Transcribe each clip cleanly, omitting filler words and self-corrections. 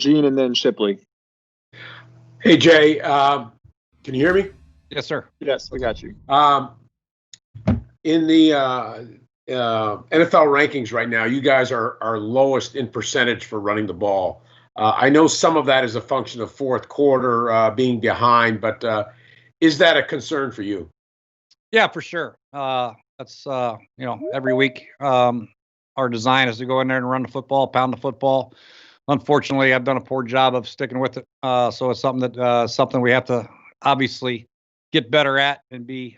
Gene, and then Shipley. Hey, Jay, can you hear me? Yes, sir. Yes, we got you. In the NFL rankings right now, you guys are lowest in percentage for running the ball. I know some of that is a function of fourth quarter being behind, but is that a concern for you? Yeah, for sure. That's every week our design is to go in there and run the football, pound the football. Unfortunately, I've done a poor job of sticking with it. So it's something we have to obviously get better at and be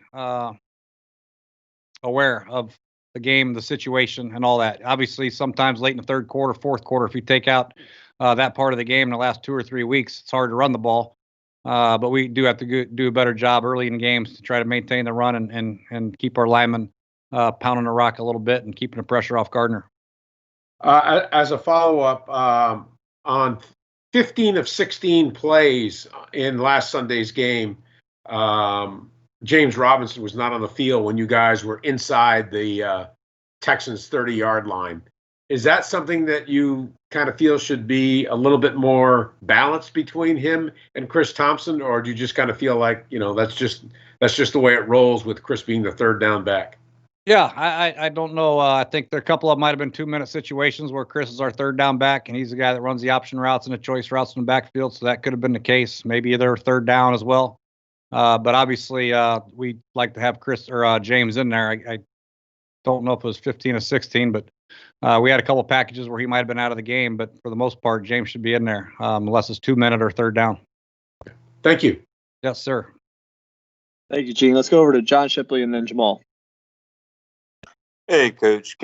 aware of the game, the situation, and all that. Obviously, sometimes late in the third quarter, fourth quarter, if you take out that part of the game in the last 2 or 3 weeks, it's hard to run the ball. But we do have to do a better job early in games to try to maintain the run and keep our linemen pounding the rock a little bit and keeping the pressure off Gardner. As a follow-up, on 15 of 16 plays in last Sunday's game, James Robinson was not on the field when you guys were inside the Texans' 30-yard line. Is that something that you kind of feel should be a little bit more balanced between him and Chris Thompson, or do you just kind of feel like, that's just the way it rolls with Chris being the third down back? Yeah, I don't know. I think there a couple of might have been 2-minute situations where Chris is our third down back, and he's the guy that runs the option routes and the choice routes in the backfield. So that could have been the case. Maybe they're third down as well. But obviously, we'd like to have Chris or James in there. I don't know if it was 15 or 16, but we had a couple packages where he might have been out of the game. But for the most part, James should be in there unless it's 2-minute or third down. Thank you. Yes, sir. Thank you, Gene. Let's go over to John Shipley and then Jamal. Hey, Coach.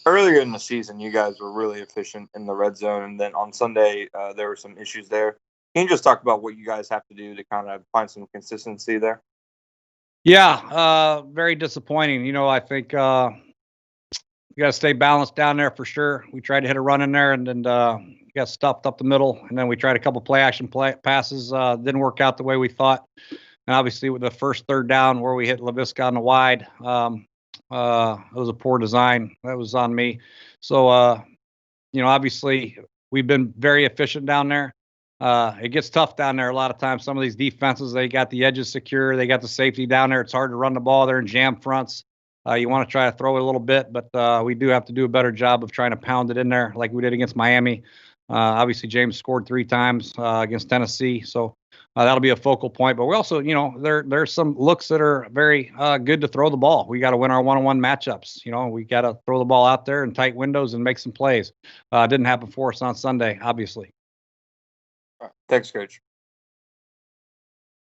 Earlier in the season, you guys were really efficient in the red zone, and then on Sunday, there were some issues there. Can you just talk about what you guys have to do to kind of find some consistency there? Yeah, very disappointing. I think you got to stay balanced down there for sure. We tried to hit a run in there and then got stuffed up the middle, and then we tried a couple play action passes. Didn't work out the way we thought. And obviously, with the first third down where we hit Laviska on the wide, it was a poor design. That was on me. So, obviously, we've been very efficient down there. It gets tough down there a lot of times. Some of these defenses, they got the edges secure. They got the safety down there. It's hard to run the ball. They're in jam fronts. You want to try to throw it a little bit, but we do have to do a better job of trying to pound it in there like we did against Miami. Obviously, James scored 3 times against Tennessee. So that'll be a focal point. But we also, there's some looks that are very good to throw the ball. We got to win our one-on-one matchups. We got to throw the ball out there in tight windows and make some plays. Didn't happen for us on Sunday, obviously. Thanks, Coach.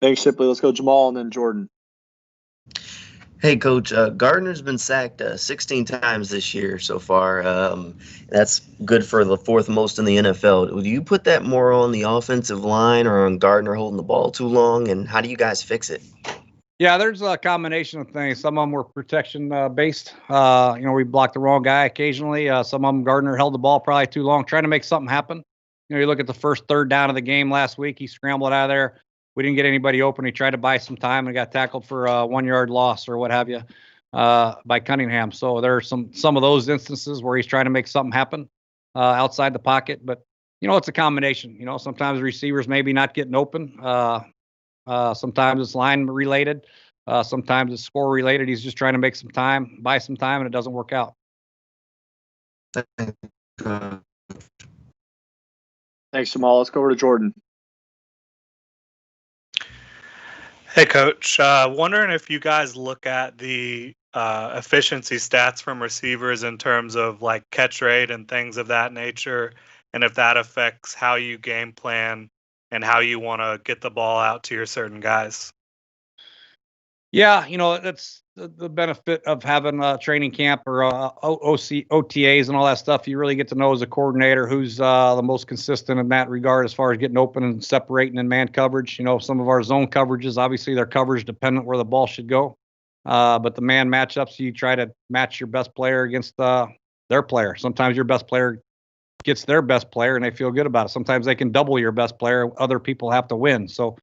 Thanks, Shipley. Let's go Jamal and then Jordan. Hey, Coach. Gardner's been sacked 16 times this year so far. That's good for the 4th most in the NFL. Do you put that more on the offensive line or on Gardner holding the ball too long? And how do you guys fix it? Yeah, there's a combination of things. Some of them were protection based. We blocked the wrong guy occasionally. Some of them, Gardner held the ball probably too long, trying to make something happen. You look at the first third down of the game last week. He scrambled out of there. We didn't get anybody open. He tried to buy some time and got tackled for a 1-yard loss or what have you by Cunningham. So there are some of those instances where he's trying to make something happen outside the pocket. But, it's a combination. Sometimes receivers maybe not getting open. Sometimes it's line related. Sometimes it's score related. He's just trying to make some time, buy some time, and it doesn't work out. Thanks, Jamal. Let's go over to Jordan. Hey, Coach. Wondering if you guys look at the efficiency stats from receivers in terms of like catch rate and things of that nature, and if that affects how you game plan and how you want to get the ball out to your certain guys. Yeah, that's the benefit of having a training camp or OTAs and all that stuff. You really get to know as a coordinator who's the most consistent in that regard as far as getting open and separating in man coverage. Some of our zone coverages, obviously they're coverage dependent where the ball should go. But the man matchups, you try to match your best player against their player. Sometimes your best player gets their best player and they feel good about it. Sometimes they can double your best player. Other people have to win. So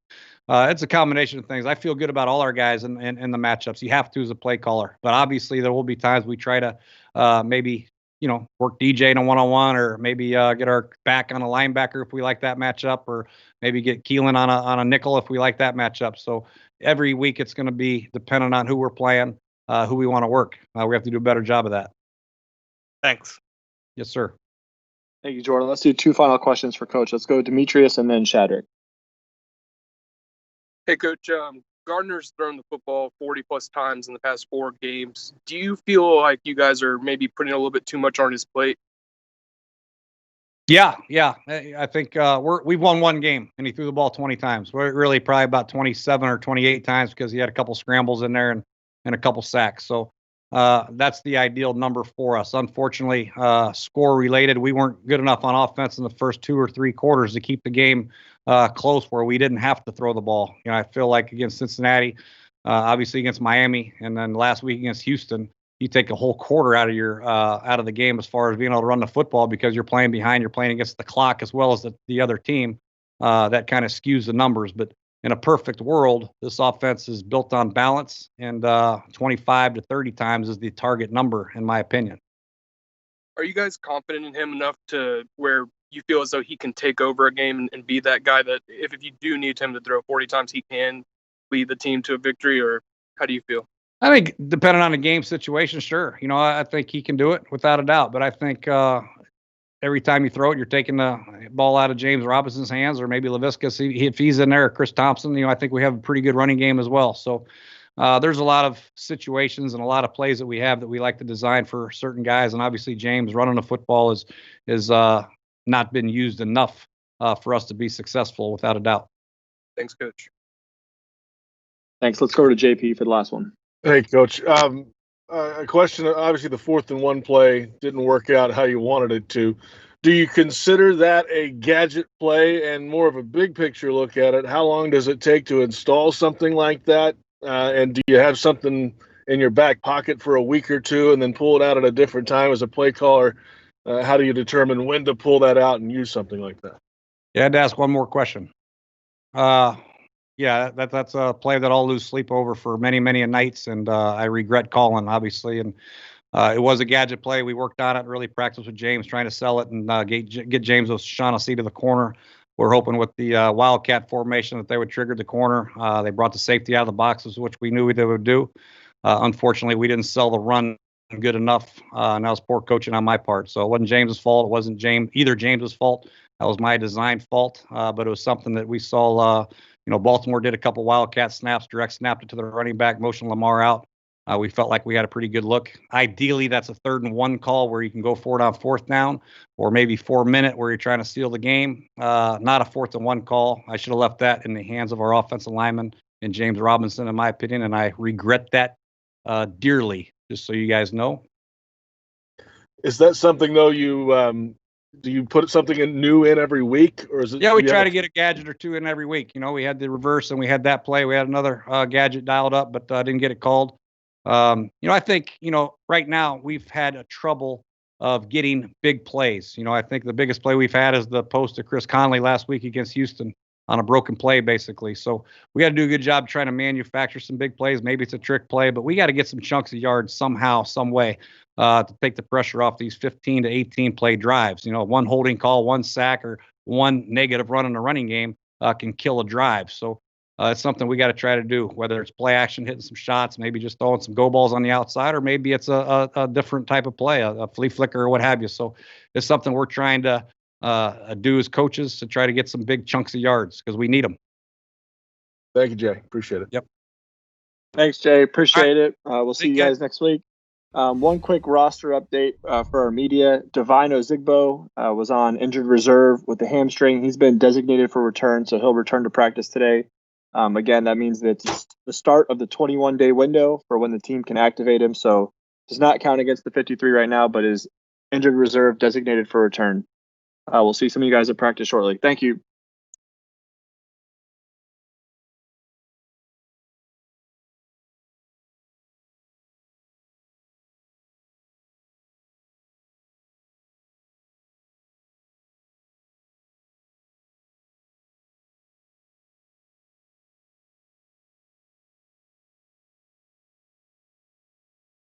it's a combination of things. I feel good about all our guys in the matchups. You have to as a play caller. But obviously there will be times we try to maybe work DJ in a one-on-one, or maybe get our back on a linebacker if we like that matchup, or maybe get Keelan on a nickel if we like that matchup. So every week it's going to be dependent on who we're playing, who we want to work. We have to do a better job of that. Thanks. Yes, sir. Thank you, Jordan. Let's do 2 final questions for Coach. Let's go Demetrius and then Shadrick. Hey, Coach. Gardner's thrown the football 40-plus times in the past 4 games. Do you feel like you guys are maybe putting a little bit too much on his plate? Yeah. I think we've won 1 game, and he threw the ball 20 times. We're really probably about 27 or 28 times because he had a couple scrambles in there and a couple sacks. So that's the ideal number for us. Unfortunately, score related, we weren't good enough on offense in the first 2 or 3 quarters to keep the game close where we didn't have to throw the ball. I feel like against Cincinnati, obviously against Miami, and then last week against Houston, you take a whole quarter out of the game as far as being able to run the football because you're playing behind, you're playing against the clock as well as the other team. That kind of skews the numbers. But in a perfect world, this offense is built on balance, and 25 to 30 times is the target number, in my opinion. Are you guys confident in him enough to where you feel as though he can take over a game and be that guy that if you do need him to throw 40 times, he can lead the team to a victory? Or how do you feel? I think depending on the game situation, sure. I think he can do it without a doubt. But I think every time you throw it, you're taking the ball out of James Robinson's hands, or maybe Laviscus if he's in there, or Chris Thompson. I think we have a pretty good running game as well. So there's a lot of situations and a lot of plays that we have that we like to design for certain guys. And obviously, James running the football is not been used enough for us to be successful, without a doubt. Thanks, Coach. Thanks. Let's go to JP for the last one. Hey, Coach. A question. Obviously, the 4th and 1 play didn't work out how you wanted it to. Do you consider that a gadget play, and more of a big picture look at it? How long does it take to install something like that? And do you have something in your back pocket for a week or 2 and then pull it out at a different time as a play caller? How do you determine when to pull that out and use something like that? Yeah, I had to ask one more question. Yeah, that's a play that I'll lose sleep over for many, many nights, and I regret calling, obviously. And it was a gadget play. We worked on it, really practiced with James, trying to sell it and get James O'Shaughnessy to the corner. We're hoping with the Wildcat formation that they would trigger the corner. They brought the safety out of the boxes, which we knew they would do. Unfortunately, we didn't sell the run good enough, and that was poor coaching on my part. So it wasn't James's fault. It wasn't either James's fault. That was my design fault, but it was something that we saw. Baltimore did a couple Wildcat snaps, direct snapped it to the running back, motioned Lamar out. We felt like we had a pretty good look. Ideally, that's a 3rd and 1 call where you can go for it on 4th down, or maybe 4-minute where you're trying to steal the game. Not a 4th and 1 call. I should have left that in the hands of our offensive lineman and James Robinson, in my opinion, and I regret that dearly, just so you guys know. Is that something, though, do you put something new in every week, or is it? Yeah, we try to get a gadget or 2 in every week. We had the reverse and we had that play. We had another gadget dialed up, but didn't get it called. I think, right now we've had a trouble of getting big plays. I think the biggest play we've had is the post to Chris Conley last week against Houston on a broken play, basically. So we got to do a good job trying to manufacture some big plays. Maybe it's a trick play, but we got to get some chunks of yards somehow, some way. To take the pressure off these 15 to 18 play drives. 1 holding call, 1 sack, or 1 negative run in the running game can kill a drive. So it's something we got to try to do, whether it's play action, hitting some shots, maybe just throwing some go balls on the outside, or maybe it's a different type of play, a flea flicker or what have you. So it's something we're trying to do as coaches to try to get some big chunks of yards because we need them. Thank you, Jay. Appreciate it. Yep. Thanks, Jay. Appreciate it. We'll see you Thank you. guys next week. One quick roster update for our media. Divine Ozigbo was on injured reserve with the hamstring. He's been designated for return, so he'll return to practice today. Again, that means that it's the start of the 21-day window for when the team can activate him. So does not count against the 53 right now, but is injured reserve designated for return. We'll see some of you guys at practice shortly. Thank you.